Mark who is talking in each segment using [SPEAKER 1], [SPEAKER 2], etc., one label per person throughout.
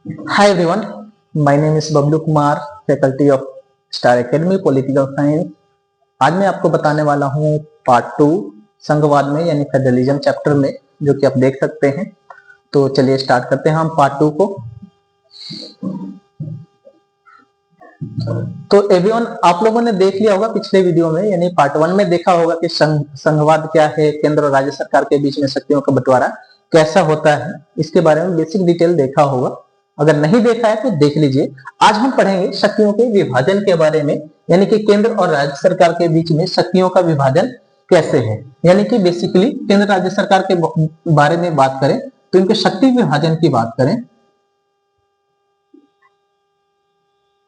[SPEAKER 1] Hi everyone, my name is Bablu Kumar, faculty of star academy political science. आज मैं आपको बताने वाला हूँ पार्ट 2 संघवाद में यानी फेडरलिज्म चैप्टर में, जो कि आप देख सकते हैं। तो चलिए स्टार्ट करते हैं हम पार्ट 2 को। तो एवरीवन, आप लोगों ने देख लिया होगा पिछले वीडियो में, यानी पार्ट 1 में देखा होगा कि संघवाद क्या है, केंद्र और राज्य सरकार के बीच में शक्तियों का बंटवारा कैसा होता है, इसके बारे में बेसिक डिटेल देखा होगा। अगर नहीं देखा है तो देख लीजिए। आज हम पढ़ेंगे शक्तियों के विभाजन के बारे में, यानी कि केंद्र और राज्य सरकार के बीच में शक्तियों का विभाजन कैसे है। यानी कि बेसिकली केंद्र राज्य सरकार के बारे में बात करें तो इनके शक्ति विभाजन की बात करें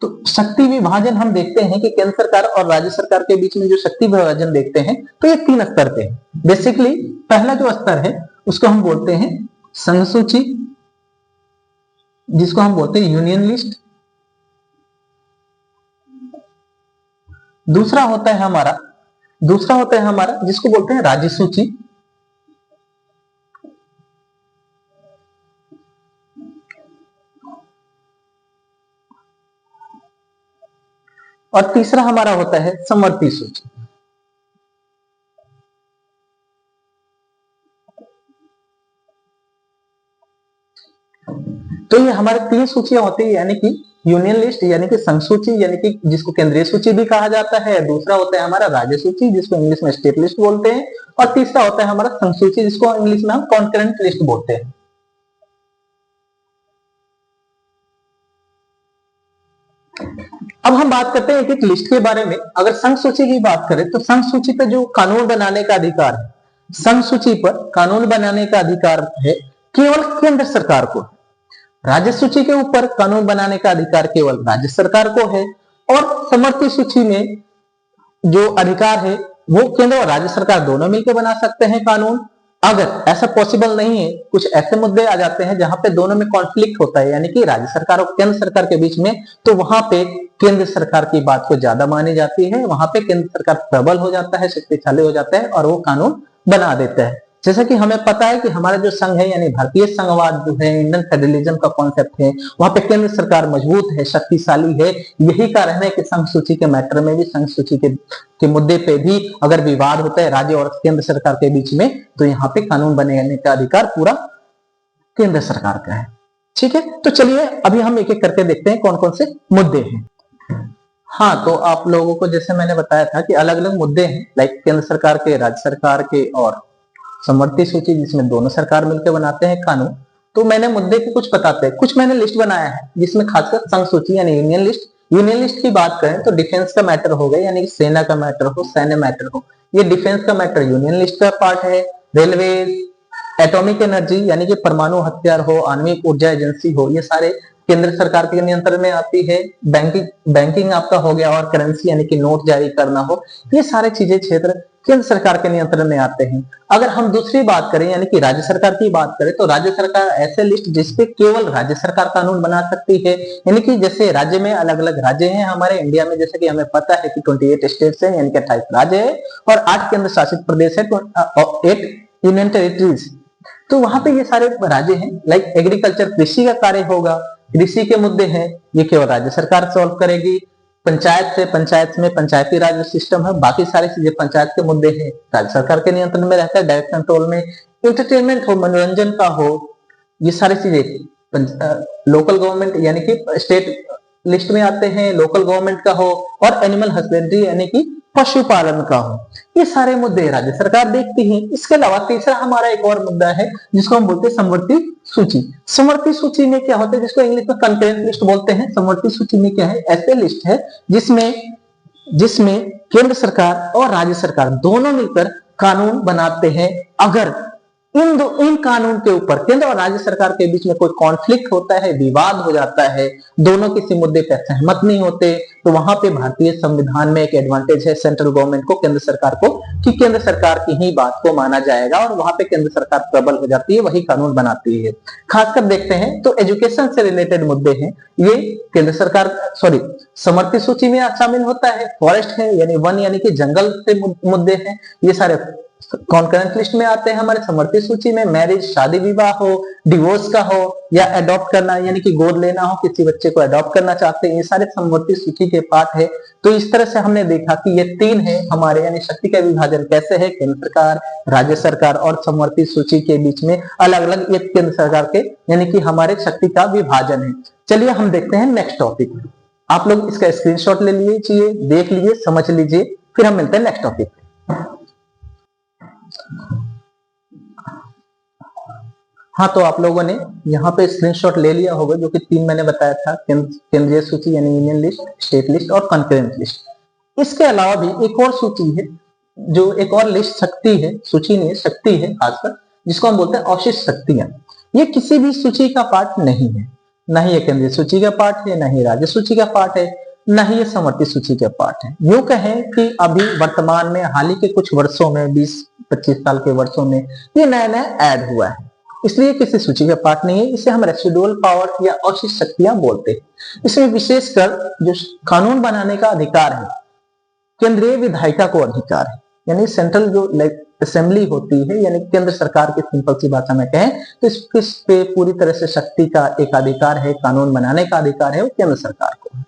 [SPEAKER 1] तो शक्ति विभाजन हम देखते हैं कि केंद्र सरकार और राज्य सरकार के बीच में जो शक्ति विभाजन देखते हैं तो ये 3 स्तर पे है। बेसिकली पहला जो स्तर है उसको हम बोलते हैं संघ सूची, जिसको हम बोलते हैं यूनियन लिस्ट। दूसरा होता है हमारा जिसको बोलते हैं राज्य सूची। और तीसरा हमारा होता है समवर्ती सूची। तो ये हमारे 3 सूचियां होती है, यानी कि यूनियन लिस्ट यानी कि संघ सूची, यानी कि जिसको केंद्रीय सूची भी कहा जाता है। दूसरा होता है हमारा राज्य सूची, जिसको इंग्लिश में स्टेट लिस्ट बोलते हैं। और तीसरा होता है हमारा संघ सूची, जिसको इंग्लिश में हम कॉन्करेंट लिस्ट बोलते हैं। अब हम बात करते हैं एक लिस्ट के बारे में। अगर संघ सूची की बात करें तो संघ सूची पर जो कानून बनाने का अधिकार है, संघ सूची पर कानून बनाने का अधिकार है केवल केंद्र सरकार को। राज्य सूची के ऊपर कानून बनाने का अधिकार केवल राज्य सरकार को है। और समवर्ती सूची में जो अधिकार है वो केंद्र और राज्य सरकार दोनों मिलकर बना सकते हैं कानून। अगर ऐसा पॉसिबल नहीं है, कुछ ऐसे मुद्दे आ जाते हैं जहां पे दोनों में कॉन्फ्लिक्ट होता है, यानी कि राज्य सरकार और केंद्र सरकार के बीच में, तो वहां पे केंद्र सरकार की बात को ज्यादा मानी जाती है। वहां पे केंद्र सरकार प्रबल हो जाता है, शक्तिशाली हो जाता है और वो कानून बना देता है। जैसा कि हमें पता है कि हमारा जो संघ है यानी भारतीय संघवाद जो है, इंडियन फेडरलिज्म का कॉन्सेप्ट है, वहां पे केंद्र सरकार मजबूत है, शक्तिशाली है। यही कारण है कि संघ सूची के मैटर में भी, संघ सूची के मुद्दे पे भी अगर विवाद होता है राज्य और केंद्र सरकार के बीच में, तो यहाँ पे कानून बनाने का अधिकार पूरा केंद्र सरकार का है। ठीक है, तो चलिए अभी हम एक एक करके देखते हैं कौन कौन से मुद्दे हैं। हाँ, तो आप लोगों को जैसे मैंने बताया था कि अलग अलग मुद्दे हैं, लाइक केंद्र सरकार के, राज्य सरकार के और समवर्ती सूची, जिसमें दोनों सरकार मिलकर बनाते हैं कानून। तो मैंने मुद्दे के कुछ बताते हैं, कुछ मैंने लिस्ट बनाया है जिसमें खासकर संघ सूची यानी यूनियन लिस्ट। यूनियन लिस्ट की बात करें तो डिफेंस का मैटर हो गया, यानी कि सेना का मैटर हो, सैन्य मैटर हो, ये डिफेंस का मैटर यूनियन लिस्ट का पार्ट है। रेलवे, एटॉमिक एनर्जी यानी कि परमाणु हथियार हो, आणविक ऊर्जा एजेंसी हो, ये सारे केंद्र सरकार के नियंत्रण में आती है। बैंकिंग आपका हो गया, और करेंसी यानी कि नोट जारी करना हो, ये सारे चीजें क्षेत्र केंद्र सरकार के नियंत्रण में आते हैं। अगर हम दूसरी बात करें यानी कि राज्य सरकार की बात करें तो राज्य सरकार ऐसे लिस्ट जिसपे केवल राज्य सरकार कानून बना सकती है। यानी कि जैसे राज्य में अलग अलग राज्य हैं हमारे इंडिया में, जैसे कि हमें पता है कि 28 स्टेट्स हैं, यानी कि 28 राज्य है और 8 केंद्र शासित प्रदेश है, 8 यूनियन टेरिटरीज। तो वहां पे ये सारे राज्य हैं। लाइक एग्रीकल्चर, कृषि का कार्य होगा, कृषि के मुद्दे हैं, ये केवल राज्य सरकार सॉल्व करेगी। पंचायत में पंचायती राज सिस्टम है, बाकी सारी चीजें पंचायत के मुद्दे हैं, राज्य सरकार के नियंत्रण में रहता है, डायरेक्ट कंट्रोल में। एंटरटेनमेंट हो, मनोरंजन का हो, ये सारी चीजें लोकल गवर्नमेंट यानी कि स्टेट लिस्ट में आते हैं, लोकल गवर्नमेंट का हो। और एनिमल हस्बेंड्री यानी कि पशुपालन का हो, ये सारे मुद्दे राज्य सरकार देखती है। इसके अलावा तीसरा हमारा एक और मुद्दा है जिसको हम बोलते हैं समवर्ती सूची। समवर्ती सूची में क्या होता है, जिसको इंग्लिश में कंकरेंट लिस्ट बोलते हैं। समवर्ती सूची में क्या है, ऐसे लिस्ट है जिसमें केंद्र सरकार और राज्य सरकार दोनों मिलकर कानून बनाते हैं। अगर इन कानून के ऊपर केंद्र और राज्य सरकार के बीच में कोई कॉन्फ्लिक्ट होता है, विवाद हो जाता है, दोनों किसी मुद्दे पर सहमत नहीं होते, तो वहां पे भारतीय संविधान में एक एडवांटेज है सेंट्रल गवर्नमेंट को, केंद्र सरकार को, कि केंद्र सरकार की ही बात को माना जाएगा और वहां पे केंद्र सरकार प्रबल हो जाती है, वही कानून बनाती है। खासकर देखते हैं तो एजुकेशन से रिलेटेड मुद्दे हैं, ये केंद्र सरकार समवर्ती सूची में शामिल होता है। फॉरेस्ट है यानी वन यानी कि जंगल से मुद्दे हैं, ये सारे कॉन्करेंट लिस्ट में आते हैं हमारे समवर्ती सूची में मैरिज, शादी विवाह हो, डिवोर्स का हो, या अडॉप्ट करना यानी कि गोद लेना हो, किसी बच्चे को अडॉप्ट करना चाहते हैं, ये सारे समवर्ती सूची के पार्ट है। तो इस तरह से हमने देखा कि ये तीन है हमारे, यानी शक्ति का विभाजन कैसे है, केंद्र सरकार, राज्य सरकार और समवर्ती सूची के बीच में अलग अलग ये केंद्र सरकार के यानी कि हमारे शक्ति का विभाजन है। चलिए हम देखते हैं नेक्स्ट टॉपिक। आप लोग इसका स्क्रीनशॉट ले लीजिए, देख लीजिए, समझ लीजिए, फिर हम मिलते हैं नेक्स्ट टॉपिक। हाँ, तो आप लोगों ने यहाँ पे स्क्रीनशॉट ले लिया होगा, जो कि तीन मैंने बताया था, केंद्रीय सूची यानी यूनियन लिस्ट, स्टेट लिस्ट और कॉन्करेंट लिस्ट। इसके अलावा भी एक और सूची है, जो एक और लिस्ट शक्ति है, सूची नहीं शक्ति है खासकर, जिसको हम बोलते हैं अवशिष्ट शक्तियां। ये किसी भी सूची का पार्ट नहीं है, न ही ये केंद्रीय सूची का पार्ट है, न ही राज्य सूची का पार्ट है, न ही ये समवर्ती सूची का पार्ट है। यूं कहें कि अभी वर्तमान में हाल ही के कुछ वर्षों में 20-25 साल के वर्षों में ये नया नया ऐड हुआ है, इसलिए किसी सूची का पार्ट नहीं है। इसे हम रेसिडुअल पावर या अवशिष्ट शक्तियां बोलते हैं। इसमें विशेषकर जो कानून बनाने का अधिकार है, केंद्रीय विधायिका को अधिकार है, यानी सेंट्रल जो असेंबली होती है, यानी केंद्र सरकार की सिंपल सी भाषा में कहें तो इस पे पूरी तरह से शक्ति का एक अधिकार है, कानून बनाने का अधिकार है वो केंद्र सरकार को है।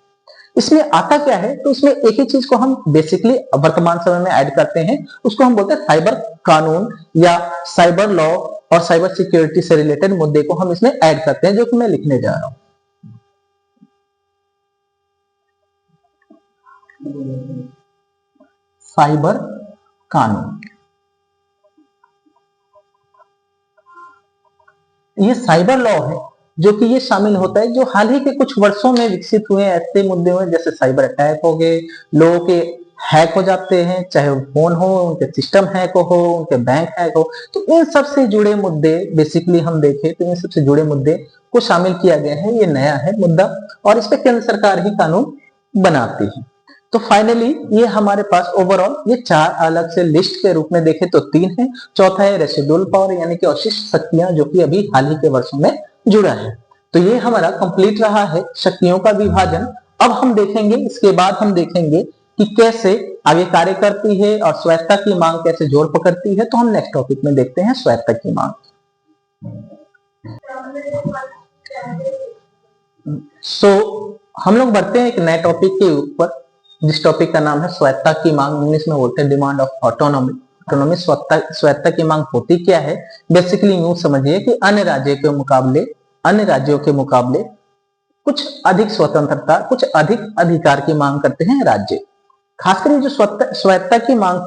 [SPEAKER 1] इसमें आता क्या है, तो उसमें एक ही चीज को हम बेसिकली वर्तमान समय में ऐड करते हैं, उसको हम बोलते हैं साइबर कानून या साइबर लॉ, और साइबर सिक्योरिटी से रिलेटेड मुद्दे को हम इसमें ऐड करते हैं, जो कि मैं लिखने जा रहा हूं। साइबर कानून, ये साइबर लॉ है, जो कि ये शामिल होता है जो हाल ही के कुछ वर्षों में विकसित हुए ऐसे मुद्दे हुए, जैसे साइबर अटैक हो गए, लोगों के हैक हो जाते हैं, चाहे वो फोन हो, उनके सिस्टम हैक हो, उनके बैंक हैक हो, तो इन सब से जुड़े मुद्दे बेसिकली हम देखें तो इन सब से जुड़े मुद्दे को शामिल किया गया है। ये नया है मुद्दा और इस पे केंद्र सरकार ही कानून बनाती है। तो फाइनली ये हमारे पास ओवरऑल ये चार अलग से लिस्ट के रूप में देखें तो तीन है। चौथा है रेसिडुअल पावर यानी कि अवशिष्ट शक्तियां, जो कि अभी हाल ही के वर्षों में जुड़ा है। तो ये हमारा कंप्लीट रहा है शक्तियों का विभाजन। अब हम देखेंगे, इसके बाद हम देखेंगे कि कैसे आगे कार्य करती है और स्वायत्तता की मांग कैसे जोर पकड़ती है। तो हम नेक्स्ट टॉपिक में देखते हैं स्वायत्तता की मांग। हम लोग बढ़ते हैं एक नए टॉपिक के ऊपर, जिस टॉपिक का नाम है स्वायत्तता की मांग। इंग्लिश में बोलते हैं डिमांड ऑफ ऑटोनॉमी। ऑटोनॉमी स्वायत्तता की मांग होती क्या है? बेसिकली यूं समझिए कि अन्य राज्यों के मुकाबले कुछ अधिक स्वतंत्रता, कुछ अधिक अधिकार की मांग करते हैं राज्य। खासकर जो स्वायत्तता की मांग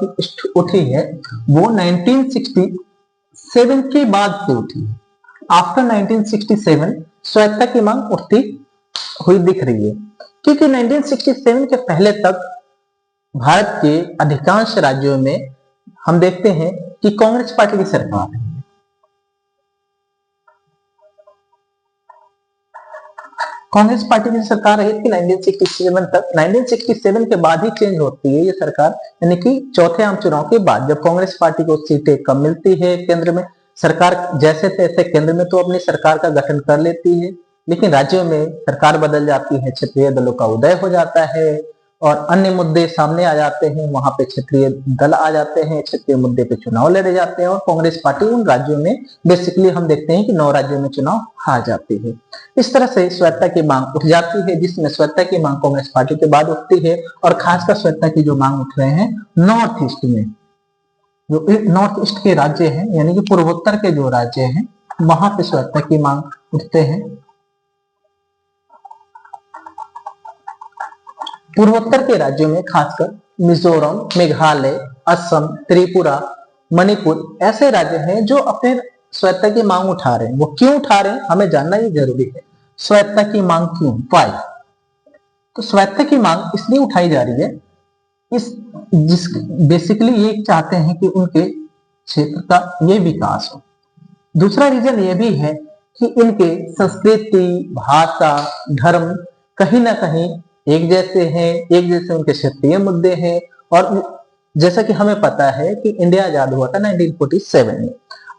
[SPEAKER 1] उठी है वो 1967 के बाद से उठी है। आफ्टर 1967 स्वायत्तता की मांग उठती हुई दिख रही है, क्योंकि 1967 के पहले तक भारत के अधिकांश राज्यों में हम देखते हैं कि कांग्रेस पार्टी की सरकार है। कांग्रेस पार्टी की सरकार रही थी 1967 तक। 1967 के बाद ही चेंज होती है ये सरकार, यानी कि चौथे आम चुनाव के बाद, जब कांग्रेस पार्टी को सीटें कम मिलती है केंद्र में। सरकार जैसे तैसे केंद्र में तो अपनी सरकार का गठन कर लेती है, लेकिन राज्यों में सरकार बदल जाती है, क्षेत्रीय दलों का उदय हो जाता है और अन्य मुद्दे सामने आ जाते हैं। वहां पे क्षेत्रीय दल आ जाते हैं, क्षेत्रीय मुद्दे पे चुनाव लड़े जाते हैं और कांग्रेस पार्टी उन राज्यों में बेसिकली हम देखते हैं कि 9 राज्यों में चुनाव हार जाती है। इस तरह से स्वायत्तता की मांग उठ जाती है, जिसमें स्वायत्तता की मांग कांग्रेस पार्टी के बाद उठती है। और खासकर स्वायत्तता की जो मांग उठ रहे हैं नॉर्थ ईस्ट में, जो नॉर्थ ईस्ट के राज्य हैं, यानी कि पूर्वोत्तर के जो राज्य हैं, वहां पे स्वायत्तता की मांग उठते हैं। पूर्वोत्तर के राज्यों में खासकर मिजोरम, मेघालय, असम, त्रिपुरा, मणिपुर ऐसे राज्य हैं जो अपने स्वायत्तता की मांग उठा रहे हैं। वो क्यों उठा रहे हैं हमें जानना ही जरूरी है। स्वायत्तता की मांग क्यों, व्हाई? तो स्वायत्तता की मांग इसलिए उठाई जा रही है, बेसिकली ये चाहते हैं कि उनके क्षेत्र का ये विकास हो। दूसरा रीजन ये भी है कि इनके संस्कृति, भाषा, धर्म कहीं ना कहीं एक जैसे हैं, एक जैसे उनके क्षेत्रीय मुद्दे हैं। और जैसा कि हमें पता है कि इंडिया आजाद हुआ था 1947 में।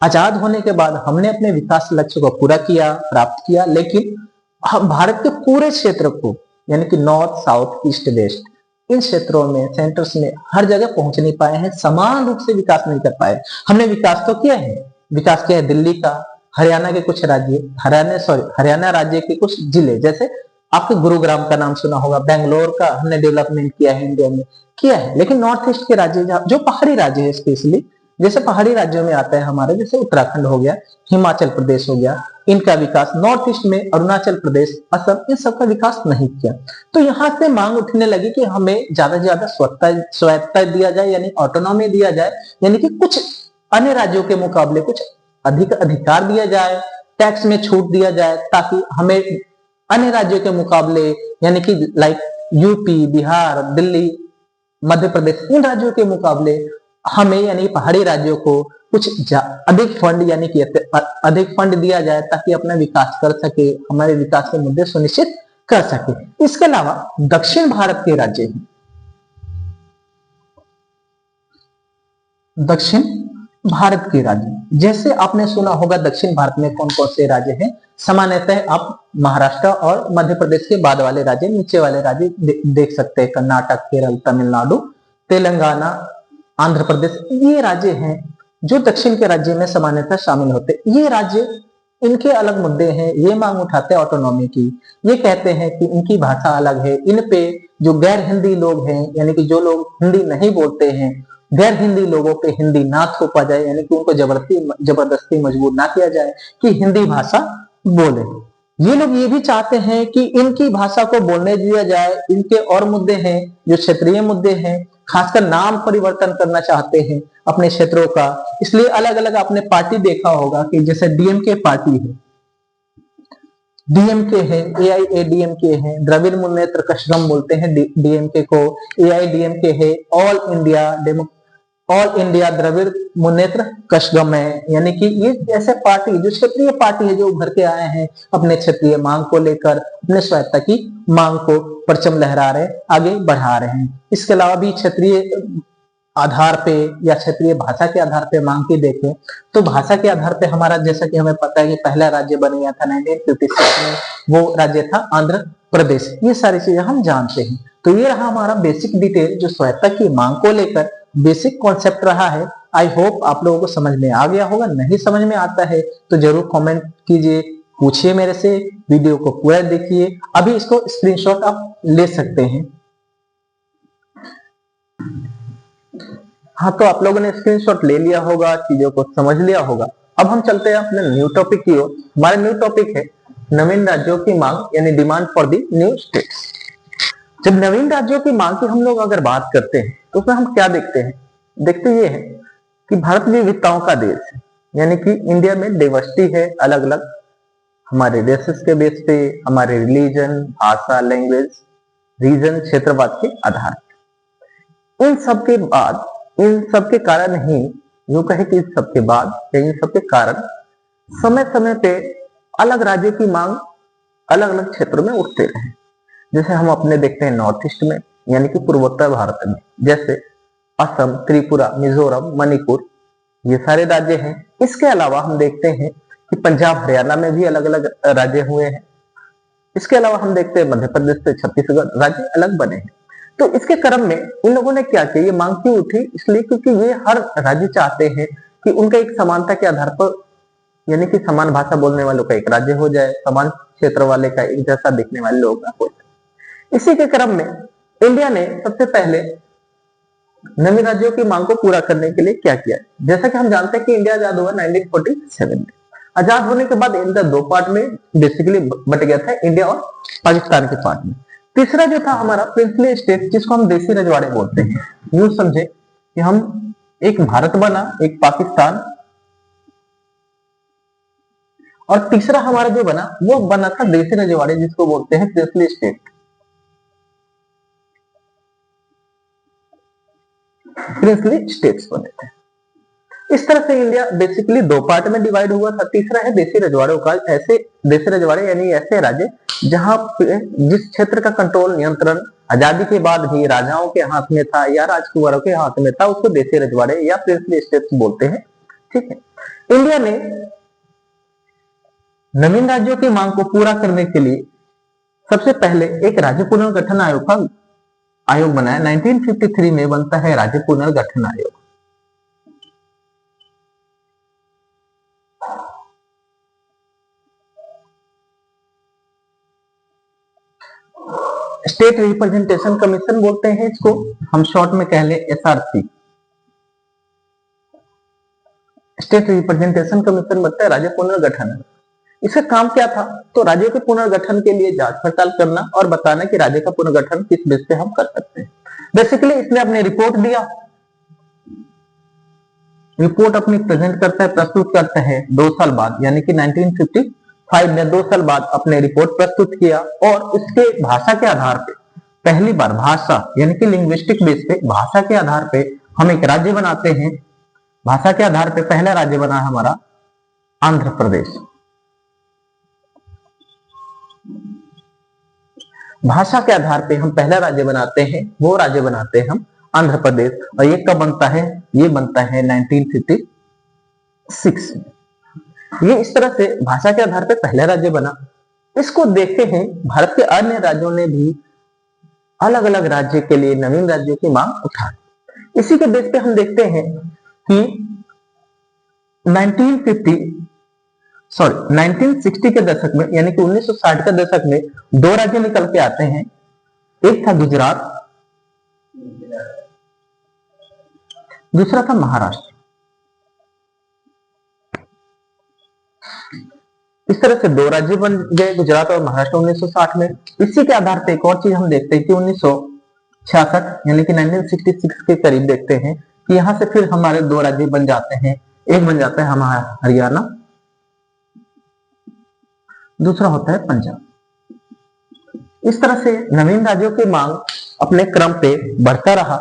[SPEAKER 1] आजाद होने के बाद हमने अपने विकास लक्ष्य को पूरा किया, प्राप्त किया, लेकिन हम भारत के पूरे क्षेत्र को, यानी कि नॉर्थ, साउथ, ईस्ट, वेस्ट, इन क्षेत्रों में, सेंटर्स में हर जगह पहुंच नहीं पाए हैं, समान रूप से विकास नहीं कर पाए। हमने विकास तो किया है, विकास किया है दिल्ली का, हरियाणा के कुछ राज्य, हरियाणा राज्य के कुछ जिले, जैसे आपके गुरुग्राम का नाम सुना होगा, बेंगलोर का हमने डेवलपमेंट किया है, इंडिया में किया है। लेकिन नॉर्थ ईस्ट के राज्य जो पहाड़ी राज्य है, स्पेशली जैसे पहाड़ी राज्यों में आता है हमारे, जैसे उत्तराखंड हो गया, हिमाचल प्रदेश हो गया, इनका विकास, नॉर्थ ईस्ट में अरुणाचल प्रदेश, असम, इन सबका विकास नहीं किया। तो यहाँ से मांग उठने लगी कि हमें ज्यादा से ज्यादा स्वायत्तता दिया जाए, यानी ऑटोनॉमी दिया जाए, यानी कि कुछ अन्य राज्यों के मुकाबले कुछ अधिक अधिकार दिया जाए, टैक्स में छूट दिया जाए, ताकि हमें अन्य राज्यों के मुकाबले, यानी कि लाइक यूपी, बिहार, दिल्ली, मध्य प्रदेश, इन राज्यों के मुकाबले हमें, यानी पहाड़ी राज्यों को कुछ अधिक फंड, यानी कि अधिक फंड दिया जाए, ताकि अपना विकास कर सके, हमारे विकास के मुद्दे सुनिश्चित कर सके। इसके अलावा दक्षिण भारत के राज्य हैं, दक्षिण भारत के राज्य, जैसे आपने सुना होगा दक्षिण भारत में कौन कौन से राज्य हैं। सामान्यतः आप महाराष्ट्र और मध्य प्रदेश के बाद वाले राज्य, नीचे वाले राज्य देख सकते हैं, कर्नाटक, केरल, तमिलनाडु, तेलंगाना, आंध्र प्रदेश, ये राज्य हैं जो दक्षिण के राज्य में सामान्यतः शामिल होते। ये राज्य, इनके अलग मुद्दे हैं, ये मांग उठाते हैं ऑटोनॉमी की। ये कहते हैं कि इनकी भाषा अलग है, इन पे जो गैर हिंदी लोग हैं, यानी कि जो लोग हिंदी नहीं बोलते हैं, गैर हिंदी लोगों पे हिंदी ना थोपा जाए, यानी कि उनको जबरदस्ती मजबूर ना किया जाए कि हिंदी भाषा बोले। ये लोग ये भी चाहते हैं कि इनकी भाषा को बोलने दिया जाए। इनके और मुद्दे हैं जो क्षेत्रीय मुद्दे हैं, खासकर नाम परिवर्तन करना चाहते हैं अपने क्षेत्रों का। इसलिए अलग अलग आपने पार्टी देखा होगा कि जैसे डीएमके पार्टी है, डीएमके है, एआईएडीएमके है, द्रविड़ मुन्नेत्र कषगम बोलते हैं डीएमके को, एआईडीएमके है, ऑल इंडिया द्रविड़ मुन्नेत्र कषगम है। यानी कि ये ऐसे पार्टी, जो क्षेत्रीय पार्टी है, जो उभर के आए हैं अपने क्षेत्रीय मांग को लेकर, अपने स्वायत्ता की मांग को परचम लहरा रहे, आगे बढ़ा रहे हैं। इसके अलावा भी क्षेत्रीय आधार पे या क्षेत्रीय भाषा के आधार पे मांग की देखें तो भाषा के आधार पे हमारा, जैसा कि हमें पता है कि पहला राज्य बन गया था 1956 में, वो राज्य था आंध्र प्रदेश। ये सारी चीजें हम जानते हैं। तो ये रहा हमारा बेसिक डिटेल, जो स्वायत्ता की मांग को लेकर बेसिक कॉन्सेप्ट रहा है। आई होप आप लोगों को समझ में आ गया होगा। नहीं समझ में आता है तो जरूर कमेंट कीजिए, पूछिए मेरे से, वीडियो को पूरा देखिए। अभी इसको स्क्रीनशॉट आप ले सकते हैं। हाँ, तो आप लोगों ने स्क्रीनशॉट ले लिया होगा, चीजों को समझ लिया होगा। अब हम चलते हैं अपने न्यू टॉपिक की ओर। हमारा न्यू टॉपिक है नवीन राज्यों की मांग, यानी demand for the new states. जब नवीन राज्यों की मांग की हम लोग अगर बात करते हैं तो उसमें हम क्या देखते हैं? देखते ये है कि भारत विविधताओं का देश है, यानी कि इंडिया में डाइवर्सिटी है, अलग अलग हमारे रेसेस के बेस पे, हमारे रिलीजन, भाषा, लैंग्वेज, रीजन, क्षेत्रवाद के आधार पर। इन सब के बाद, इन सब के कारण ही, यूं कहे कि इन सब के बाद या इन सब के कारण समय समय पे अलग राज्य की मांग अलग अलग क्षेत्रों में उठते रहे। जैसे हम अपने देखते हैं नॉर्थ ईस्ट में, यानी कि पूर्वोत्तर भारत में, जैसे असम, त्रिपुरा, मिजोरम, मणिपुर, ये सारे राज्य हैं। इसके अलावा हम देखते हैं कि पंजाब, हरियाणा में भी अलग अलग राज्य हुए हैं। इसके अलावा हम देखते हैं मध्य प्रदेश से छत्तीसगढ़ राज्य अलग बने हैं। तो इसके क्रम में इन लोगों ने क्या किया? ये मांग क्यों उठी? इसलिए क्योंकि ये हर राज्य चाहते हैं कि उनका एक समानता के आधार पर, यानी कि समान भाषा बोलने वालों का एक राज्य हो जाए, समान क्षेत्र वाले का, एक जैसा दिखने वाले लोगों का हो जाए। इसी के क्रम में इंडिया ने सबसे पहले नवीन राज्यों की मांग को पूरा करने के लिए क्या किया? जैसा कि हम जानते हैं कि इंडिया आजाद हुआ 1947 में। आजाद होने के बाद इंडिया दो पार्ट में बेसिकली बट गया था, इंडिया और पाकिस्तान के पार्ट में। तीसरा जो था हमारा प्रिंसली स्टेट, जिसको हम देसी रजवाड़े बोलते हैं। यूं समझे कि हम एक भारत बना, एक पाकिस्तान, और तीसरा हमारा जो बना वो बना था देसी रजवाड़े, जिसको बोलते हैं प्रिंसली स्टेट, प्रिंसली स्टेट्स बने थे। इस तरह से इंडिया बेसिकली दो पार्ट में डिवाइड हुआ था। तीसरा है देसी रजवाड़ों का, ऐसे देसी रजवाड़े यानी ऐसे राज्य जहां जिस क्षेत्र का कंट्रोल, नियंत्रण आजादी के बाद भी राजाओं के हाथ में था या राजकुमारों के हाथ में था, उसको देसी रजवाड़े या प्रिंसली स्टेट्स बोलते हैं। ठीक है। इंडिया ने नवीन राज्यों की मांग को पूरा करने के लिए सबसे पहले एक राज्य पुनर्गठन आयोग का आयोग बनाया। 1953 में बनता है राज्य पुनर्गठन आयोग। स्टेट रिप्रेजेंटेशन कमीशन बोलते हैं इसको, हम शॉर्ट में कह ले एसआरसी। स्टेट रिप्रेजेंटेशन कमीशन बनता है राज्य पुनर्गठन। इसका काम क्या था? तो राज्य के पुनर्गठन के लिए जांच पड़ताल करना और बताना कि राज्य का पुनर्गठन किस बेस पे हम कर सकते हैं। बेसिकली इसने अपने रिपोर्ट दिया, रिपोर्ट अपनी प्रेजेंट करता है, प्रस्तुत करता है 2 साल बाद, यानी कि 1955 में 2 साल बाद अपने रिपोर्ट प्रस्तुत किया और इसके भाषा के आधार पे पहली बार भाषा यानी कि लिंग्विस्टिक बेस पे भाषा के आधार पे हम एक राज्य बनाते हैं। भाषा के आधार पे पहला राज्य बना हमारा आंध्र प्रदेश। भाषा के आधार पे हम पहला राज्य बनाते हैं, वो राज्य बनाते हैं हम आंध्र प्रदेश। और ये कब बनता है? ये बनता है 1956 में। ये इस तरह से भाषा के आधार पे पहला राज्य बना। इसको देखते हैं भारत के अन्य राज्यों ने भी अलग अलग राज्य के लिए नवीन राज्यों की मांग उठाई। इसी के बेस पे हम देखते हैं कि 1960 के दशक में यानी कि 1960 के दशक में 2 राज्य निकल के आते हैं। एक था गुजरात, दूसरा था महाराष्ट्र। इस तरह से 2 राज्य बन गए, गुजरात और महाराष्ट्र 1960 में। इसी के आधार पर एक और चीज हम देखते हैं कि 1966 यानी कि 1966 के करीब देखते हैं कि यहां से फिर हमारे 2 राज्य बन जाते हैं। एक बन जाता है हमारा हरियाणा, दूसरा होता है पंजाब। इस तरह से नवीन राज्यों की मांग अपने क्रम पे बढ़ता रहा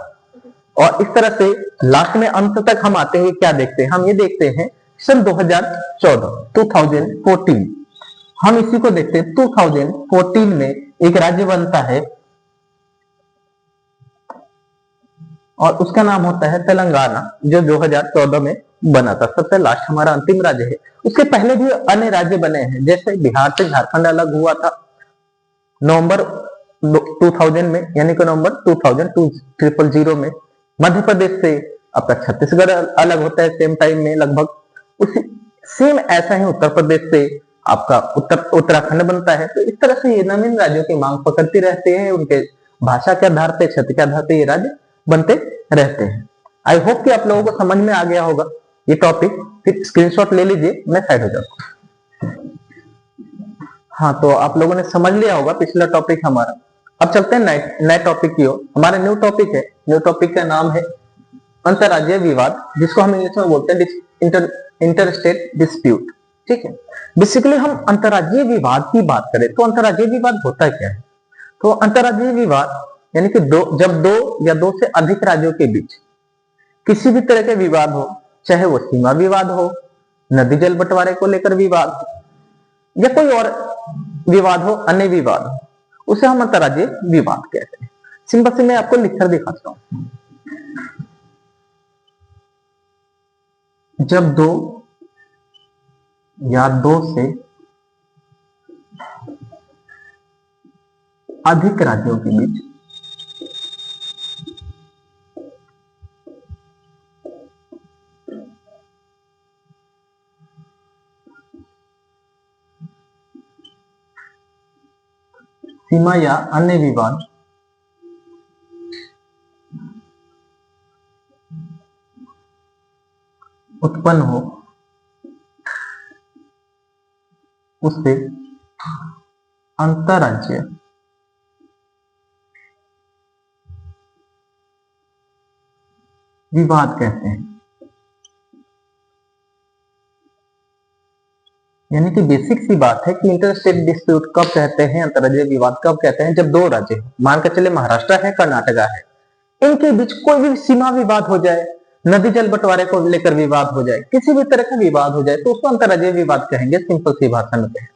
[SPEAKER 1] और इस तरह से लास्ट में अंत तक हम आते हैं। क्या देखते हैं? हम ये देखते हैं सन 2014 हम इसी को देखते हैं। 2014 में एक राज्य बनता है और उसका नाम होता है तेलंगाना, जो 2014 में बना था। सबसे लास्ट हमारा अंतिम राज्य है। उसके पहले भी अन्य राज्य बने हैं, जैसे बिहार से झारखंड अलग हुआ था नवंबर 2000 में, यानी कि नवंबर 2000 में। मध्य प्रदेश से आपका छत्तीसगढ़ अलग होता है सेम टाइम में लगभग। उसी सेम ऐसा ही उत्तर प्रदेश से आपका उत्तराखंड बनता है। तो इस तरह से ये नवीन राज्यों की मांग पकड़ती रहते हैं, उनके भाषा के आधार पे, क्षेत्र के आधार पे ये राज्य बनते रहते हैं। आई होप कि आप लोगों को समझ में आ गया होगा ये टॉपिक। फिर स्क्रीनशॉट ले लीजिए, मैं साइड हो जाऊंगा। हाँ, तो आप लोगों ने समझ लिया होगा पिछला टॉपिक हमारा। अब चलते हैं नए टॉपिक की ओर। हमारा न्यू टॉपिक है, न्यू टॉपिक का नाम है अंतरराज्यीय विवाद, जिसको हम इंग्लिश में बोलते हैं इंटरस्टेट डिस्प्यूट। ठीक है। बेसिकली हम अंतरराज्यीय विवाद की बात करें तो अंतरराज्यीय विवाद होता क्या है? तो अंतरराज्यीय विवाद यानी कि जब 2 या 2 से अधिक राज्यों के बीच किसी भी तरह के विवाद हो, चाहे वो सीमा विवाद हो, नदी जल बंटवारे को लेकर विवाद हो, या कोई और विवाद हो, अन्य विवाद हो, उसे हम अंतरराज्यीय विवाद कहते हैं। सिंपल से मैं आपको लिखकर दिखाता हूं। जब 2 या 2 से अधिक राज्यों के बीच सीमा या अन्य विवाद उत्पन्न हो, उसे अंतरराज्यीय विवाद कहते हैं। यानी कि बेसिक सी बात है कि इंटरस्टेट डिस्प्यूट कब कहते हैं, अंतरराज्यीय विवाद कब कहते हैं? जब 2 राज्य मान कर चले महाराष्ट्र है, कर्नाटका है, इनके बीच कोई भी सीमा विवाद हो जाए, नदी जल बंटवारे को लेकर विवाद हो जाए, किसी भी तरह का विवाद हो जाए, तो उसको अंतरराज्यीय विवाद कहेंगे, सिंपल सी भाषा में कहें।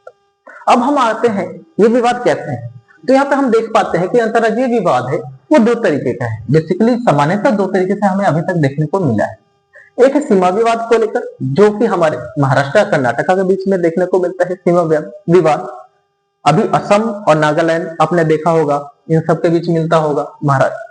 [SPEAKER 1] अब हम आते हैं ये विवाद कैसे हैं। तो यहाँ पे हम देख पाते हैं कि अंतरराज्यीय विवाद है वो 2 तरीके का है। बेसिकली सामान्यतः 2 तरीके से हमें अभी तक देखने को मिला है। एक है सीमा विवाद को लेकर, जो कि हमारे महाराष्ट्र कर्नाटका के बीच में देखने को मिलता है सीमा विवाद। अभी असम और नागालैंड आपने देखा होगा, इन सब के बीच मिलता होगा। महाराष्ट्र,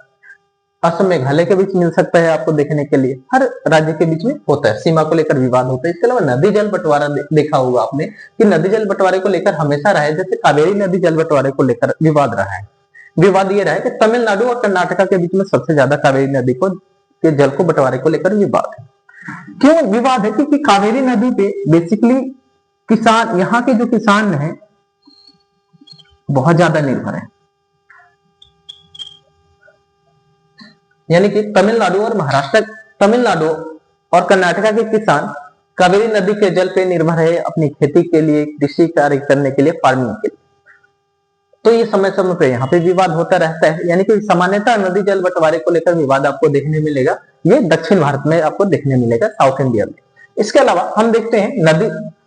[SPEAKER 1] असम मेघालय के बीच मिल सकता है आपको देखने के लिए। हर राज्य के बीच में होता है, सीमा को लेकर विवाद होता है। इसके अलावा नदी जल बंटवारा देखा होगा आपने कि नदी जल बंटवारे को लेकर हमेशा रहा है, जैसे कावेरी नदी जल बंटवारे को लेकर विवाद रहा है। विवाद ये रहा है कि तमिलनाडु और कर्नाटका के बीच में सबसे ज्यादा कावेरी नदी को के जल को बंटवारे को लेकर विवाद है। क्यों विवाद है? क्योंकि कावेरी नदी पे बेसिकली किसान, यहाँ के जो किसान है बहुत ज्यादा निर्भर है। यानी कि तमिलनाडु और महाराष्ट्र, तमिलनाडु और कर्नाटका के किसान कावेरी नदी के जल पे निर्भर है अपनी खेती के लिए, कृषि कार्य करने के लिए, फार्मिंग के लिए। तो ये समय समय पे यहाँ पे विवाद होता रहता है। यानी कि सामान्यतः नदी जल बंटवारे को लेकर विवाद आपको देखने मिलेगा, ये दक्षिण भारत में आपको देखने मिलेगा, साउथ इंडिया में। इसके अलावा हम देखते हैं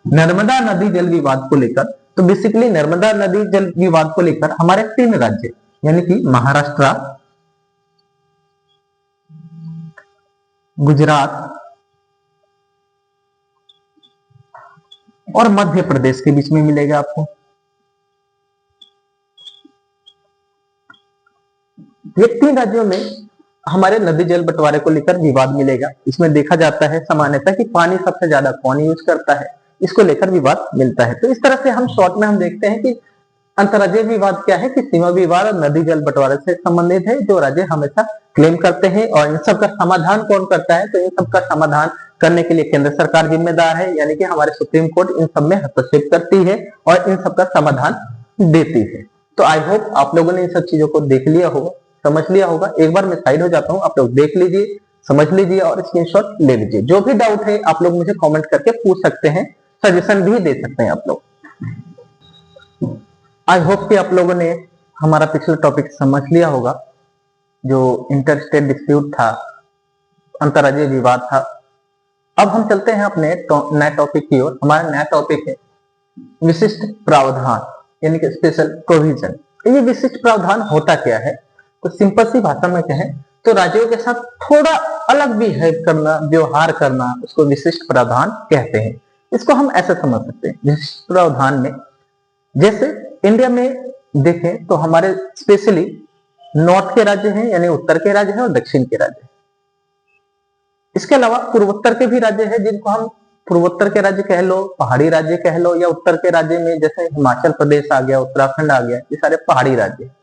[SPEAKER 1] नर्मदा नदी जल विवाद को लेकर। तो बेसिकली नर्मदा नदी जल विवाद को लेकर हमारे 3 राज्य यानी कि महाराष्ट्र, गुजरात और मध्य प्रदेश के बीच में मिलेगा आपको। ये 3 राज्यों में हमारे नदी जल बंटवारे को लेकर विवाद मिलेगा। इसमें देखा जाता है सामान्यतः कि पानी सबसे ज्यादा कौन यूज करता है, इसको लेकर विवाद मिलता है। तो इस तरह से हम शॉर्ट में हम देखते हैं कि अंतर्राज्यीय विवाद क्या है कि सीमा विवाद और नदी जल बंटवारे से संबंधित है, जो राज्य हमेशा क्लेम करते हैं। और इन सब का समाधान कौन करता है? तो इन सब का समाधान करने के लिए केंद्र सरकार जिम्मेदार है, यानी कि हमारे सुप्रीम कोर्ट इन सब में हस्तक्षेप करती है और इन सब का समाधान देती है। तो आई होप आप लोगों ने इन सब चीजों को देख लिया होगा, समझ लिया होगा। एक बार मैं साइड हो जाता हूँ, आप लोग देख लीजिए, समझ लीजिए और स्क्रीनशॉट ले लीजिए। जो भी डाउट है आप लोग मुझे कमेंट करके पूछ सकते हैं, सजेशन भी दे सकते हैं आप लोग। आई होप कि आप लोगों ने हमारा पिछला टॉपिक समझ लिया होगा, जो इंटरस्टेट डिस्प्यूट था, अंतर्राज्यीय विवाद था। अब हम चलते हैं अपने नए टॉपिक की ओर। हमारा नया टॉपिक है विशिष्ट प्रावधान, यानी कि स्पेशल प्रोविजन। ये विशिष्ट प्रावधान होता क्या है? तो सिंपल सी भाषा में कहें तो राज्यों के साथ थोड़ा अलग बिहेव करना, व्यवहार करना, उसको विशिष्ट प्रावधान कहते हैं। इसको हम ऐसे समझ सकते हैं, विशिष्ट प्रावधान में जैसे इंडिया में देखें तो हमारे स्पेशली नॉर्थ के राज्य हैं, यानी उत्तर के राज्य हैं और दक्षिण के राज्य हैं। इसके अलावा पूर्वोत्तर के भी राज्य हैं, जिनको हम पूर्वोत्तर के राज्य कह लो, पहाड़ी राज्य कह लो, या उत्तर के राज्य में जैसे हिमाचल प्रदेश आ गया, उत्तराखंड आ गया, ये सारे पहाड़ी राज्य हैं।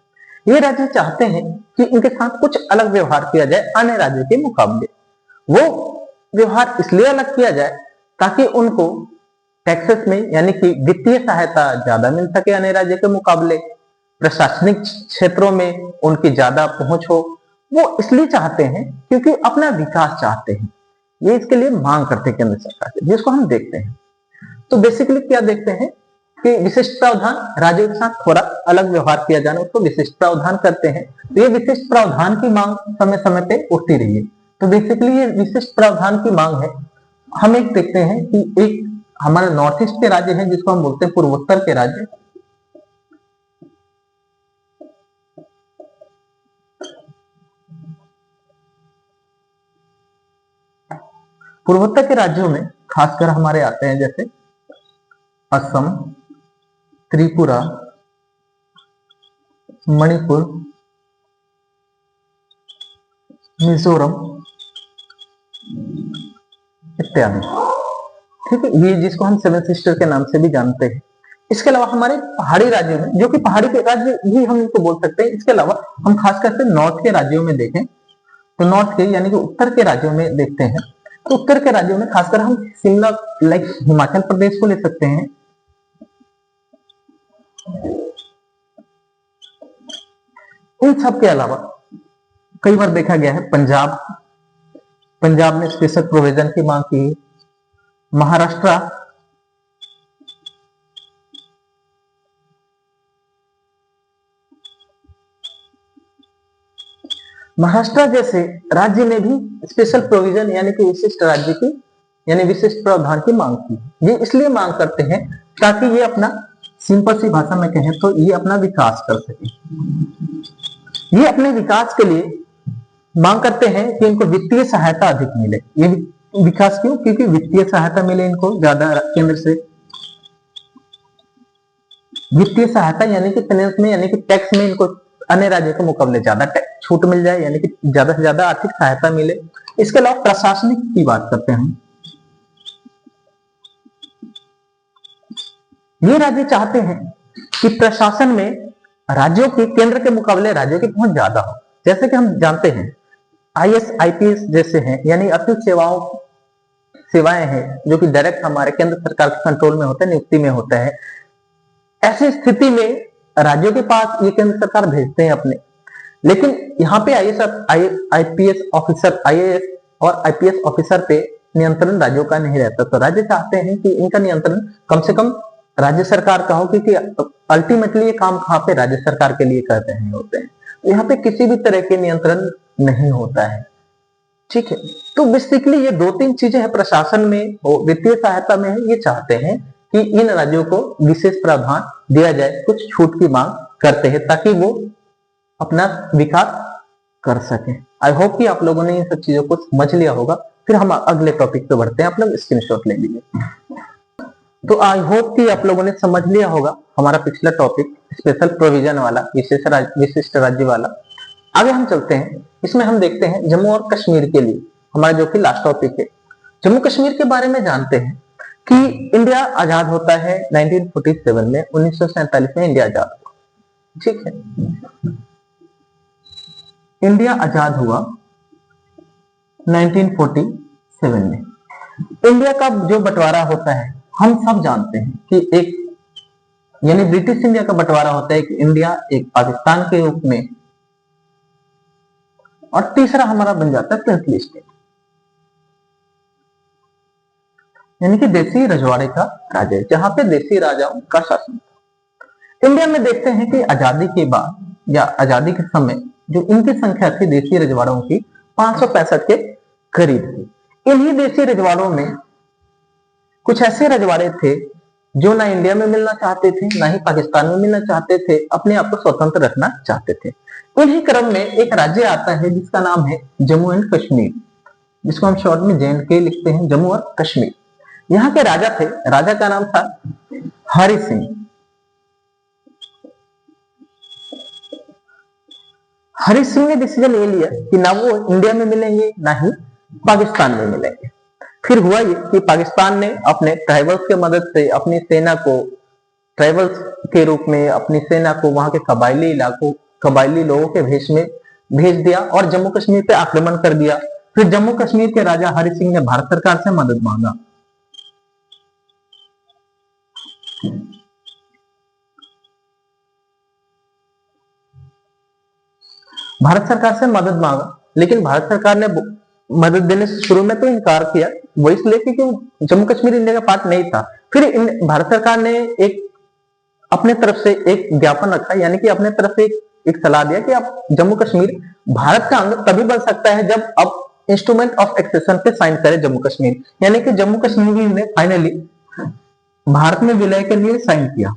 [SPEAKER 1] ये राज्य चाहते हैं कि इनके साथ कुछ अलग व्यवहार किया जाए अन्य राज्यों के मुकाबले। वो व्यवहार इसलिए अलग किया जाए ताकि उनको टैक्सेस में, यानी कि वित्तीय सहायता ज्यादा मिल सके अन्य राज्य के मुकाबले, प्रशासनिक क्षेत्रों में उनकी ज्यादा पहुंच हो। वो इसलिए चाहते हैं क्योंकि अपना विकास चाहते हैं। ये इसके लिए मांग करते हैं केंद्र सरकार से, जिसको हम देखते हैं। तो बेसिकली क्या देखते हैं कि विशिष्ट प्रावधान, राज्यों के साथ थोड़ा अलग व्यवहार किया जाना, उसको विशिष्ट प्रावधान करते हैं। तो ये विशिष्ट प्रावधान की मांग समय समय पे उठती रही है। तो बेसिकली ये विशिष्ट प्रावधान की मांग है। हम एक देखते हैं कि एक हमारे नॉर्थ ईस्ट के राज्य हैं, जिसको हम बोलते हैं पूर्वोत्तर के राज्य। पूर्वोत्तर के राज्यों में खासकर हमारे आते हैं जैसे असम, त्रिपुरा, मणिपुर, मिजोरम इत्यादि। ठीक है, ये जिसको हम सेवन सिस्टर के नाम से भी जानते हैं। इसके अलावा हमारे पहाड़ी राज्यों में, जो कि पहाड़ी के राज्य भी हम इनको बोल सकते हैं। इसके अलावा हम खासकर से नॉर्थ के राज्यों में देखें तो नॉर्थ के यानी कि उत्तर के राज्यों में देखते हैं। तो उत्तर के राज्यों में खासकर हम शिमला, लाइक हिमाचल प्रदेश को ले सकते हैं। इन सब के अलावा कई बार देखा गया है पंजाब ने स्पेशल प्रोविजन की मांग की। महाराष्ट्र जैसे राज्य ने भी स्पेशल प्रोविजन यानी कि विशिष्ट राज्य की यानी विशिष्ट प्रावधान की मांग की। ये इसलिए मांग करते हैं ताकि ये अपना, सिंपल सी भाषा में कहें तो ये अपना विकास कर सके। ये अपने विकास के लिए मांग करते हैं कि इनको वित्तीय सहायता अधिक मिले। ये विकास क्यों? क्योंकि वित्तीय सहायता मिले इनको ज्यादा केंद्र से। वित्तीय सहायता यानी कि फाइनेंस में यानी कि टैक्स में इनको अन्य राज्यों के मुकाबले ज्यादा छूट मिल जाए, यानी कि ज्यादा से ज्यादा आर्थिक सहायता मिले। इसके अलावा प्रशासनिक की बात करते हैं हम। ये राज्य चाहते हैं कि प्रशासन में राज्यों की केंद्र के मुकाबले राज्यों की पहुंच ज्यादा हो। जैसे कि हम जानते हैं आईएएस आईपीएस जैसे हैं, यानी अतिरिक्त सेवाएं हैं जो कि डायरेक्ट हमारे केंद्र सरकार के कंट्रोल में होते हैं, नियुक्ति में होता है। ऐसी स्थिति में राज्यों के पास ये केंद्र सरकार भेजते हैं अपने, लेकिन यहाँ पे आईपीएस ऑफिसर, आईएएस और आईपीएस ऑफिसर पे नियंत्रण राज्यों का नहीं रहता। तो राज्य चाहते हैं कि इनका नियंत्रण कम से कम राज्य सरकार का हो, क्योंकि अल्टीमेटली ये काम कहाँ पे राज्य सरकार के लिए कर रहे होते हैं। यहाँ पे किसी भी तरह के नियंत्रण नहीं होता है, ठीक है। तो बेसिकली ये दो तीन चीजें हैं, प्रशासन में और वित्तीय सहायता में है। ये चाहते हैं कि इन राज्यों को विशेष प्रावधान दिया जाए, कुछ छूट की मांग करते हैं ताकि वो अपना विकास कर सके। आई होप कि आप लोगों ने इन सब चीजों को समझ लिया होगा। फिर हम अगले टॉपिक पे बढ़ते हैं, आप लोग स्क्रीनशॉट ले लीजिए। तो आई होप कि आप लोगों ने समझ लिया होगा हमारा पिछला टॉपिक स्पेशल प्रोविजन वाला, विशिष्ट राज्य वाला। आगे हम चलते हैं, इसमें हम देखते हैं जम्मू और कश्मीर के लिए हमारा जो कि लास्ट टॉपिक है। जम्मू कश्मीर के बारे में जानते हैं कि इंडिया आजाद होता है 1947 में, 1947 में इंडिया आजाद हुआ, ठीक है। इंडिया आजाद हुआ 1947 में। इंडिया का जो बंटवारा होता है हम सब जानते हैं कि एक यानी ब्रिटिश इंडिया का बंटवारा होता है, एक इंडिया एक पाकिस्तान के रूप में, और तीसरा हमारा बन जाता है प्रिंसली स्टेट, यानी कि देसी रजवाड़े का राज्य, जहां पे देसी राजाओं का शासन था। इंडिया में देखते हैं कि आजादी के बाद या आजादी के समय जो इनकी संख्या थी देसी रजवाड़ों की 565 के करीब थी। इन्हीं देसी रजवाड़ों में कुछ ऐसे रजवाड़े थे जो ना इंडिया में मिलना चाहते थे ना ही पाकिस्तान में मिलना चाहते थे, अपने आप को स्वतंत्र रखना चाहते थे। इन्हीं क्रम में एक राज्य आता है जिसका नाम है जम्मू एंड कश्मीर, जिसको हम शॉर्ट में JNK लिखते हैं, जम्मू और कश्मीर। यहाँ के राजा थे, राजा का नाम था हरि सिंह। हरि सिंह ने डिसीजन ये लिया कि ना वो इंडिया में मिलेंगे ना ही पाकिस्तान में मिलेंगे। फिर हुआ ये कि पाकिस्तान ने अपने ट्राइबल्स के मदद से अपनी सेना को, ट्राइबल्स के रूप में अपनी सेना को वहां के कबायली लोगों के भेष में भेज दिया और जम्मू कश्मीर पे आक्रमण कर दिया। फिर जम्मू कश्मीर के राजा हरि सिंह ने भारत सरकार से मदद मांगा। भारत सरकार से मदद मांगा, लेकिन भारत सरकार ने मदद देने से शुरू में तो इनकार किया, वो इसलिए क्योंकि जम्मू कश्मीर इंडिया का पार्ट नहीं था। फिर भारत सरकार ने एक अपने तरफ से एक ज्ञापन रखा, यानी कि अपने तरफ से एक सलाह दिया कि आप जम्मू कश्मीर भारत का अंग तभी बन सकता है जब अब इंस्ट्रूमेंट ऑफ एक्सेशन पे साइन करे जम्मू कश्मीर, यानी कि जम्मू कश्मीर ने फाइनली भारत में विलय के लिए साइन किया।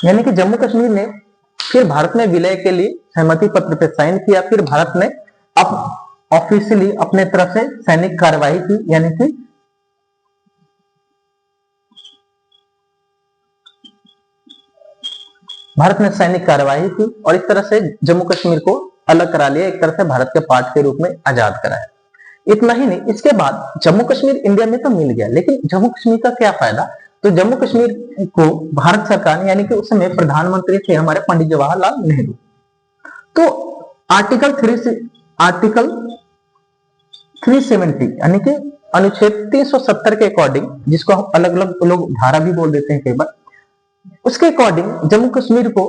[SPEAKER 1] यानी कि जम्मू कश्मीर ने फिर भारत में विलय के लिए सहमति पत्र पे साइन किया। फिर भारत ने अब ऑफिशियली अपने तरफ से सैनिक कार्रवाई की, यानी कि भारत ने सैनिक कार्रवाई की और इस तरह से जम्मू कश्मीर को अलग करा लिया, एक तरह से भारत के पार्ट के रूप में आजाद कराया। इतना ही नहीं, इसके बाद जम्मू कश्मीर इंडिया में तो मिल गया, लेकिन जम्मू कश्मीर का क्या फायदा। तो जम्मू कश्मीर को भारत सरकार ने, यानी कि उस समय प्रधानमंत्री थे हमारे पंडित जवाहरलाल नेहरू, तो आर्टिकल 370 यानी कि अनुच्छेद 370 के अकॉर्डिंग, जिसको हम अलग अलग लोग धारा भी बोल देते हैं कई बार, उसके अकॉर्डिंग जम्मू कश्मीर को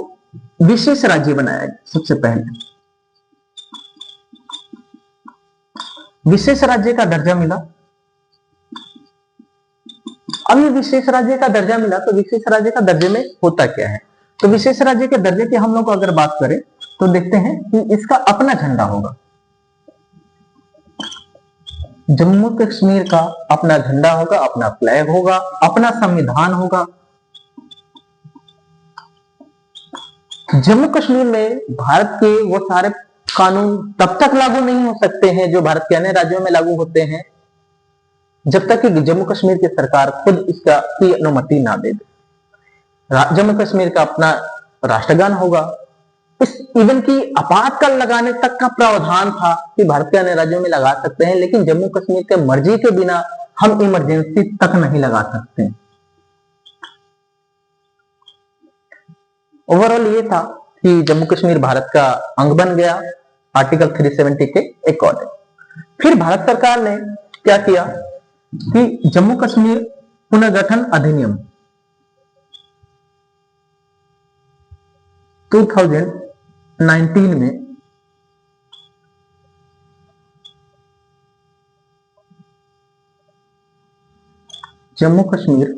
[SPEAKER 1] विशेष राज्य बनाया गया। सबसे पहले विशेष राज्य का दर्जा मिला। अब ये विशेष राज्य का दर्जा मिला तो विशेष राज्य का दर्जे में होता क्या है। तो विशेष राज्य के दर्जे की हम लोग अगर बात करें तो देखते हैं कि इसका अपना झंडा होगा, जम्मू कश्मीर का अपना झंडा होगा, अपना फ्लैग होगा, अपना संविधान होगा। जम्मू कश्मीर में भारत के वो सारे कानून तब तक लागू नहीं हो सकते हैं जो भारत के अन्य राज्यों में लागू होते हैं, जब तक कि जम्मू कश्मीर की सरकार खुद इसका की अनुमति ना दे दे। जम्मू कश्मीर का अपना राष्ट्रगान होगा। इस इवन की आपातकाल लगाने तक का प्रावधान था कि भारत के अन्य राज्यों में लगा सकते हैं, लेकिन जम्मू कश्मीर के मर्जी के बिना हम इमरजेंसी तक नहीं लगा सकते। ओवरऑल ये था कि जम्मू कश्मीर भारत का अंग बन गया आर्टिकल 370 के अकॉर्डिंग। फिर भारत सरकार ने क्या किया कि जम्मू कश्मीर पुनर्गठन अधिनियम 2019 में जम्मू कश्मीर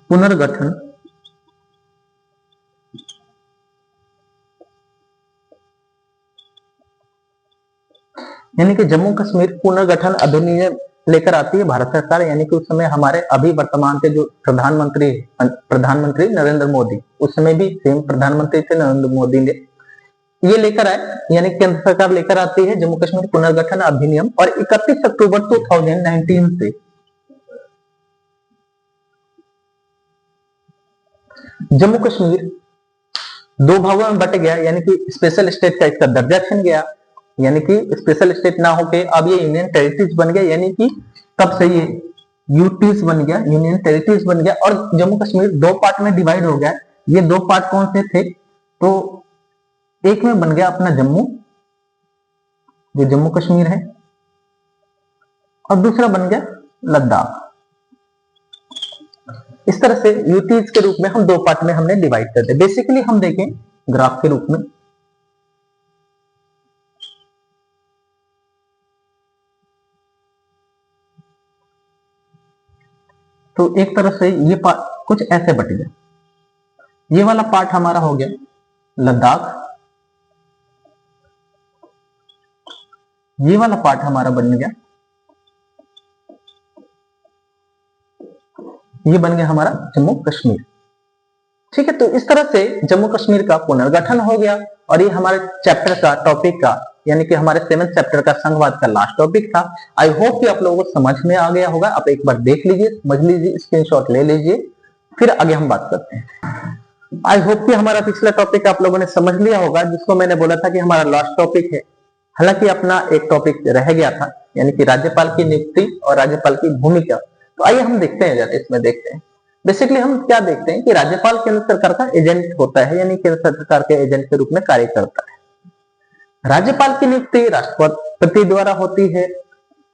[SPEAKER 1] पुनर्गठन यानी कि जम्मू कश्मीर पुनर्गठन अधिनियम लेकर आती है भारत सरकार। यानी कि उस समय हमारे अभी वर्तमान के जो प्रधानमंत्री नरेंद्र मोदी, उस समय भी सेम प्रधानमंत्री थे नरेंद्र मोदी ने ये लेकर आए, यानी केंद्र सरकार लेकर आती है जम्मू कश्मीर पुनर्गठन अधिनियम। और 31 अक्टूबर 2019 से जम्मू कश्मीर दो भागों में बट गया, यानी कि स्पेशल स्टेट का इसका दर्जा छिन गया, यानी कि स्पेशल स्टेट ना होके अब ये यूनियन टेरिटरीज बन गया। यानी कि तब से ये यूटीज बन गया, यूनियन टेरिटरीज बन गया। और जम्मू कश्मीर दो पार्ट में डिवाइड हो गया। ये दो पार्ट कौन से थे? तो एक में बन गया अपना जम्मू, जो जम्मू कश्मीर है, और दूसरा बन गया लद्दाख। इस तरह से यूटीज के रूप में हम दो पार्ट में हमने डिवाइड कर दिया। बेसिकली हम देखें ग्राफ के रूप में, तो एक तरह से ये पार्ट कुछ ऐसे बट गया। ये वाला पार्ट हमारा हो गया लद्दाख, ये वाला पार्ट हमारा बन गया, ये बन गया हमारा जम्मू कश्मीर। ठीक है, तो इस तरह से जम्मू कश्मीर का पुनर्गठन हो गया। और ये हमारे चैप्टर का टॉपिक का, यानी कि हमारे 7th चैप्टर का संघवाद का लास्ट टॉपिक था। आई होप कि आप लोगों को समझ में आ गया होगा। आप एक बार देख लीजिए, समझ लीजिए, स्क्रीनशॉट ले लीजिए, फिर आगे हम बात करते हैं। आई होप कि हमारा पिछला टॉपिक आप लोगों ने समझ लिया होगा, जिसको मैंने बोला था कि हमारा लास्ट टॉपिक है। हालांकि अपना एक टॉपिक रह गया था, यानी कि राज्यपाल की नियुक्ति और राज्यपाल की भूमिका। तो आइए हम देखते हैं, जरा इसमें देखते हैं। बेसिकली हम क्या देखते हैं कि राज्यपाल केंद्र सरकार का एजेंट होता है, यानी केंद्र सरकार के एजेंट के रूप में कार्य करता है। राज्यपाल की नियुक्ति राष्ट्रपति द्वारा होती है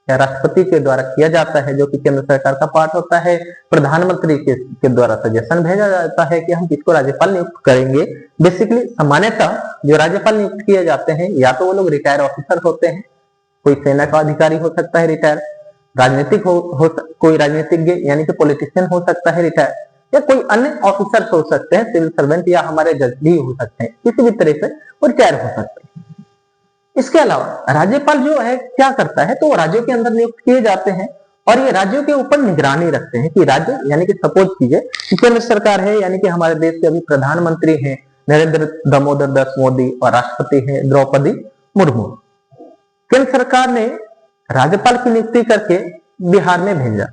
[SPEAKER 1] या राष्ट्रपति के द्वारा किया जाता है, जो कि केंद्र सरकार का पार्ट होता है। प्रधानमंत्री के द्वारा सजेशन भेजा जाता है कि हम किसको राज्यपाल नियुक्त करेंगे। बेसिकली सामान्यतः जो राज्यपाल नियुक्त किए जाते हैं, या तो वो लोग रिटायर ऑफिसर होते हैं, कोई सेना का अधिकारी हो सकता है रिटायर, राजनीतिक कोई राजनीतिज्ञ यानी कि पॉलिटिशियन हो सकता है रिटायर, या कोई अन्य ऑफिसर हो सकते हैं, सिविल सर्वेंट या हमारे जज भी हो सकते हैं, किसी भी तरह से वो रिटायर हो सकते हैं। इसके अलावा राज्यपाल जो है क्या करता है, तो राज्यों के अंदर नियुक्त किए जाते हैं और ये राज्यों के ऊपर निगरानी रखते हैं कि राज्य, यानी कि सपोज कीजिए कि केंद्र सरकार है, यानी कि हमारे देश के अभी प्रधानमंत्री हैं नरेंद्र दामोदर दास मोदी और राष्ट्रपति है द्रौपदी मुर्मू। केंद्र सरकार ने राज्यपाल की नियुक्ति करके बिहार में भेजा,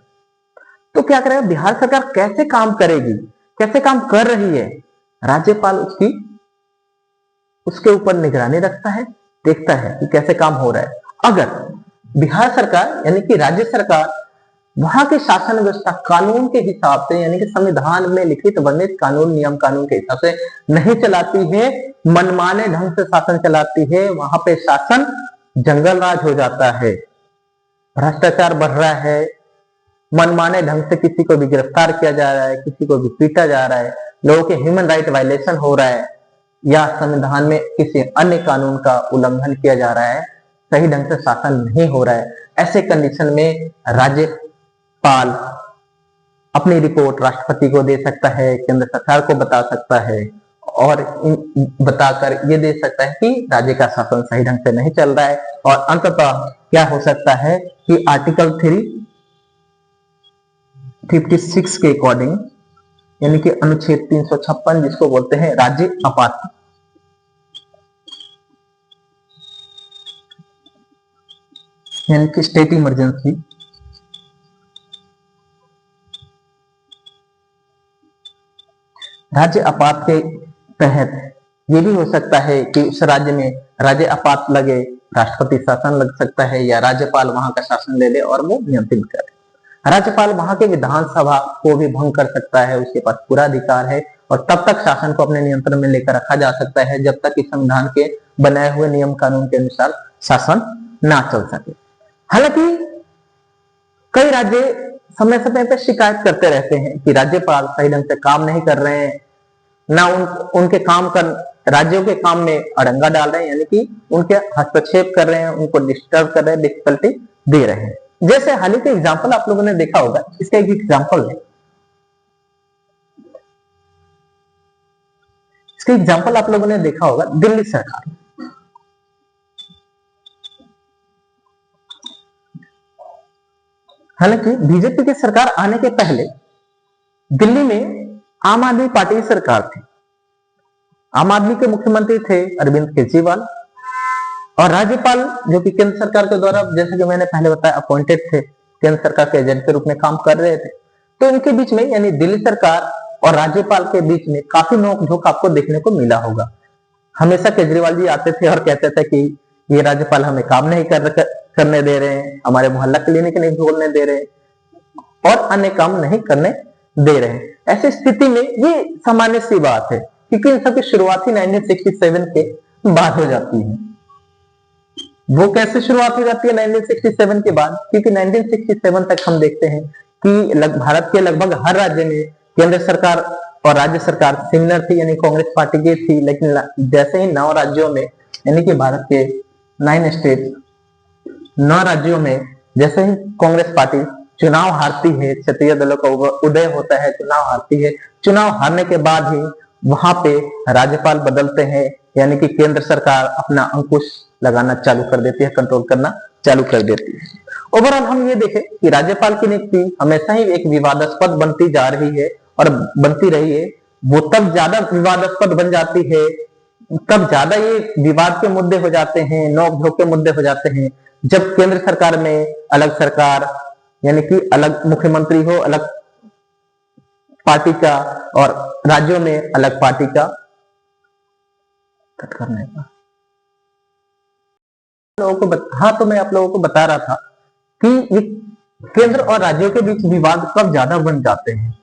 [SPEAKER 1] तो क्या करेगा बिहार सरकार, कैसे काम करेगी, कैसे काम कर रही है, राज्यपाल उसके ऊपर निगरानी रखता है, देखता है कि कैसे काम हो रहा है। अगर बिहार सरकार यानी कि राज्य सरकार वहां की शासन व्यवस्था कानून के हिसाब से, यानी कि संविधान में लिखित वर्णित कानून नियम कानून के हिसाब से नहीं चलाती है, मनमाने ढंग से शासन चलाती है, वहां पे शासन जंगल राज हो जाता है, भ्रष्टाचार बढ़ रहा है, मनमाने ढंग से किसी को भी गिरफ्तार किया जा रहा है, किसी को भी पीटा जा रहा है, लोगों के ह्यूमन राइट वायलेशन हो रहा है, या संविधान में किसी अन्य कानून का उल्लंघन किया जा रहा है, सही ढंग से शासन नहीं हो रहा है, ऐसे कंडीशन में राज्यपाल अपनी रिपोर्ट राष्ट्रपति को दे सकता है, केंद्र सरकार को बता सकता है और बताकर ये दे सकता है कि राज्य का शासन सही ढंग से नहीं चल रहा है। और अंततः क्या हो सकता है कि आर्टिकल 356 के अकॉर्डिंग, यानी कि अनुच्छेद 356 जिसको बोलते हैं राज्य आपात, यानी कि स्टेट इमरजेंसी। राज्य आपात के तहत ये भी हो सकता है कि उस राज्य में राज्य आपात लगे, राष्ट्रपति शासन लग सकता है या राज्यपाल वहां का शासन ले ले और वो नियंत्रित करे। राज्यपाल वहां के विधानसभा को भी भंग कर सकता है, उसके पास पूरा अधिकार है और तब तक शासन को अपने नियंत्रण में लेकर रखा जा सकता है जब तक कि संविधान के बनाए हुए नियम कानून के अनुसार शासन ना चल सके। हालांकि कई राज्य समय समय पर शिकायत करते रहते हैं कि राज्यपाल सही ढंग से काम नहीं कर रहे हैं, ना उनके काम कर राज्यों के काम में अड़ंगा डाल रहे हैं, यानी कि उनके हस्तक्षेप कर रहे हैं, उनको डिस्टर्ब कर रहे हैं, डिफिकल्टी दे रहे हैं। जैसे हाल ही के एग्जाम्पल आप लोगों ने देखा होगा, इसका एक एग्जाम्पल है, इसका एग्जाम्पल आप लोगों ने देखा होगा दिल्ली सरकार। हालांकि बीजेपी की सरकार आने के पहले दिल्ली में आम आदमी पार्टी की सरकार थी। आम आदमी के मुख्यमंत्री थे अरविंद केजरीवाल और राज्यपाल जो कि केंद्र सरकार के द्वारा, जैसे कि मैंने पहले बताया, अपॉइंटेड थे, केंद्र सरकार के एजेंट के रूप में काम कर रहे थे। तो इनके बीच में यानी दिल्ली सरकार और राज्यपाल के बीच में काफी नोकझोंक आपको देखने को मिला होगा। हमेशा केजरीवाल जी आते थे और कहते थे कि ये राज्यपाल हमें काम नहीं करने दे रहे हैं, हमारे मोहल्ला क्लिनिक नहीं खोलने दे रहे और अन्य काम नहीं करने दे रहे हैं। ऐसी स्थिति में ये सामान्य सी बात है क्योंकि इन सब की शुरुआत ही 1967 के बाद हो जाती है। वो कैसे शुरुआत हो जाती है 1967 के बाद? क्योंकि 1967 तक हम देखते हैं कि भारत के लगभग हर राज्य में केंद्र सरकार और राज्य सरकार सिमिलर थी, यानी कांग्रेस पार्टी की थी। लेकिन जैसे ही 9 राज्यों में, यानी कि भारत के 9 स्टेट, 9 राज्यों में जैसे ही कांग्रेस पार्टी चुनाव हारती है, क्षत्रिय दलों का उदय होता है, चुनाव हारती है, चुनाव हारने के बाद ही वहां पे राज्यपाल बदलते हैं, यानी कि केंद्र सरकार अपना अंकुश लगाना चालू कर देती है, कंट्रोल करना चालू कर देती है। ओवरऑल हम ये देखें कि राज्यपाल की नियुक्ति हमेशा ही एक विवादास्पद बनती जा रही है और बनती रही है। वो तब ज्यादा विवादास्पद बन जाती है, तब ज्यादा ये विवाद के मुद्दे हो जाते हैं, नोक-झोंक के मुद्दे हो जाते हैं, जब केंद्र सरकार में अलग सरकार, यानी कि अलग मुख्यमंत्री हो, अलग पार्टी का, और राज्यों में अलग पार्टी का करने का। हाँ, तो मैं आप लोगों को बता रहा था कि ये केंद्र और राज्यों के बीच विवाद कब ज्यादा बन जाते हैं।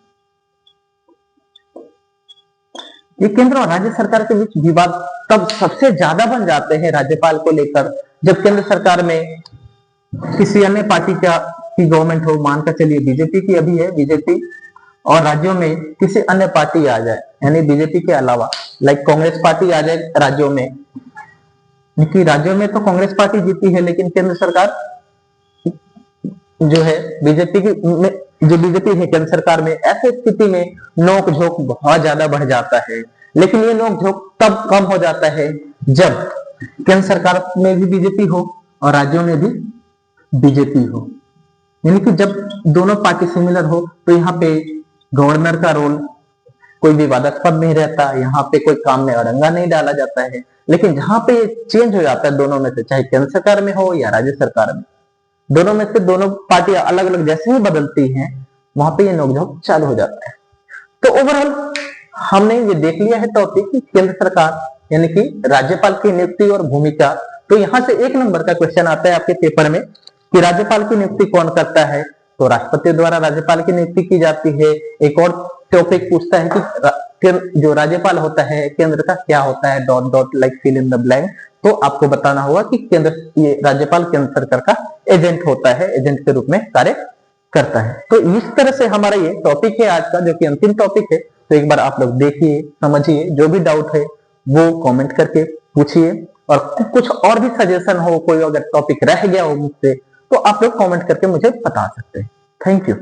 [SPEAKER 1] ये केंद्र और राज्य सरकार के बीच विवाद तब सबसे ज्यादा बन जाते हैं राज्यपाल को लेकर, जब केंद्र सरकार में किसी अन्य पार्टी की गवर्नमेंट हो, मानकर चलिए बीजेपी की अभी है, बीजेपी, और राज्यों में किसी अन्य पार्टी आ जाए, यानी बीजेपी के अलावा लाइक कांग्रेस पार्टी आ जाए राज्यों में, क्योंकि राज्यों में तो कांग्रेस पार्टी जीती है लेकिन केंद्र सरकार जो है बीजेपी है केंद्र सरकार में। ऐसी स्थिति में नोक झोंक बहुत ज्यादा बढ़ जाता है। लेकिन ये नोक झोंक तब कम हो जाता है जब केंद्र सरकार में भी बीजेपी हो और राज्यों में भी बीजेपी हो, यानी कि जब दोनों पार्टी सिमिलर हो तो यहाँ पे गवर्नर का रोल कोई विवादास्पद नहीं रहता, यहाँ पे कोई काम में अड़ंगा नहीं डाला जाता है। लेकिन जहां पे चेंज हो जाता है दोनों में से, चाहे केंद्र सरकार में हो या राज्य सरकार में, दोनों में से दोनों पार्टियां अलग अलग जैसे ही बदलती हैं, वहां पे ये नोकझोंक चालू हो जाता है। तो ओवरऑल हमने ये देख लिया है टॉपिक कि केंद्र सरकार यानी कि राज्यपाल की नियुक्ति और भूमिका। तो यहां से 1 नंबर का क्वेश्चन आता है आपके पेपर में कि राज्यपाल की नियुक्ति कौन करता है? तो राष्ट्रपति द्वारा राज्यपाल की नियुक्ति की जाती है। एक और टॉपिक पूछता है कि जो राज्यपाल होता है केंद्र का क्या होता है, dot dot like fill in the blank. तो आपको बताना होगा कि ये राज्यपाल केंद्र सरकार का एजेंट होता है, एजेंट के रूप में कार्य करता है। तो इस तरह से हमारा ये टॉपिक है आज का, जो कि अंतिम टॉपिक है। तो एक बार आप लोग देखिए, समझिए, जो भी डाउट है वो कमेंट करके पूछिए, और कुछ और भी सजेशन हो, कोई अगर टॉपिक रह गया हो मुझसे, तो आप लोग कमेंट करके मुझे बता सकते हैं। Thank you.